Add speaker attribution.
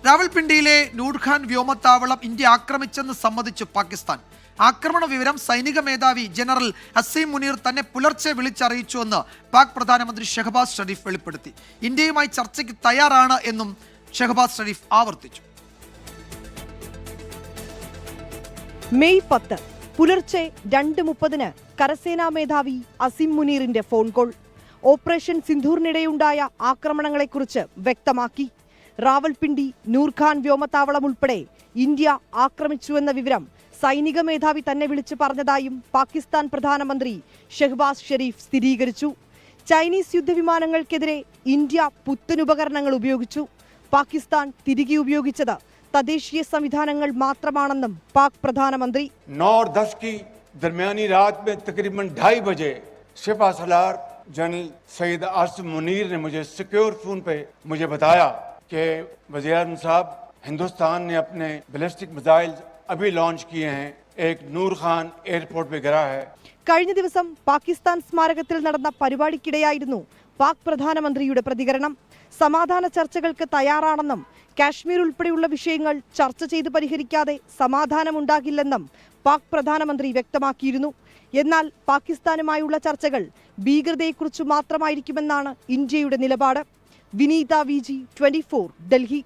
Speaker 1: രാവൽപിണ്ടിയിലെ Nur Khan വ്യോമത്താവളം India ആക്രമിച്ചെന്ന് സമ്മതിച്ചു പാകിസ്ഥാൻ. ആക്രമണ വിവരം സൈനിക മേധാവി ജനറൽ അസീം മുനീർ തന്നെ പുലർച്ചെ വിളിച്ചറിയിച്ചുവെന്ന് പാക് പ്രധാനമന്ത്രി ഷഹബാസ് ഷരീഫ് വെളിപ്പെടുത്തി. ഇന്ത്യയുമായി ചർച്ചയ്ക്ക് തയ്യാറാണ് എന്നും ഷഹബാസ് ഷരീഫ് ആവർത്തിച്ചു.
Speaker 2: മെയ് 10 പുലർച്ചെ 2:30 കരസേനാ മേധാവി അസീം മുനീറിന്റെ ഫോൺ കോൾ ഓപ്പറേഷൻ സിന്ധൂറിനിടെയുണ്ടായ ആക്രമണങ്ങളെക്കുറിച്ച് വ്യക്തമാക്കി. റാവൽപിണ്ടി നൂർഖാൻ വ്യോമത്താവളം ഉൾപ്പെടെ ഇന്ത്യ ആക്രമിച്ചുവെന്ന വിവരം സൈനിക മേധാവി തന്നെ വിളിച്ചു പറഞ്ഞതായും പാകിസ്ഥാൻ പ്രധാനമന്ത്രി ഷഹബാസ് ഷരീഫ് സ്ഥിരീകരിച്ചു. ചൈനീസ് യുദ്ധവിമാനങ്ങൾക്കെതിരെ ഇന്ത്യ പുത്തനുപകരണങ്ങൾ ഉപയോഗിച്ചു. പാകിസ്ഥാൻ തിരികെ ഉപയോഗിച്ചത് തദ്ദേശീയ സംവിധാനങ്ങൾ മാത്രമാണെന്നും പാക് പ്രധാനമന്ത്രി
Speaker 3: 9:10 की दरमियानी रात में तकरीबन 2:30 बजे सिपा सलार जनरल सईद आसिम मुनीर ने मुझे सिक्योर फोन पे मुझे बताया कि वज़ीर-ए-आज़म साहब, हिंदुस्तान ने अपने बैलिस्टिक मिसाइल अभी लॉन्च किए हैं, एक नूर खान एयरपोर्ट पे गिरा है.
Speaker 2: കഴിഞ്ഞ ദിവസം പാകിസ്ഥാൻ സ്മാരകത്തിൽ നടന്ന പരിപാടിക്കിടെയായിരുന്നു പാക് പ്രധാനമന്ത്രിയുടെ പ്രതികരണം. സമാധാന ചർച്ചകൾക്ക് തയ്യാറാണെന്നും കാശ്മീർ ഉൾപ്പെടെയുള്ള വിഷയങ്ങൾ ചർച്ച ചെയ്ത് പരിഹരിക്കാതെ സമാധാനമുണ്ടാകില്ലെന്നും പാക് പ്രധാനമന്ത്രി വ്യക്തമാക്കിയിരുന്നു. എന്നാൽ പാകിസ്ഥാനുമായുള്ള ചർച്ചകൾ ഭീകരതയെക്കുറിച്ച് മാത്രമായിരിക്കുമെന്നാണ് ഇന്ത്യയുടെ നിലപാട്. വിനീത VG 24 ഡൽഹി.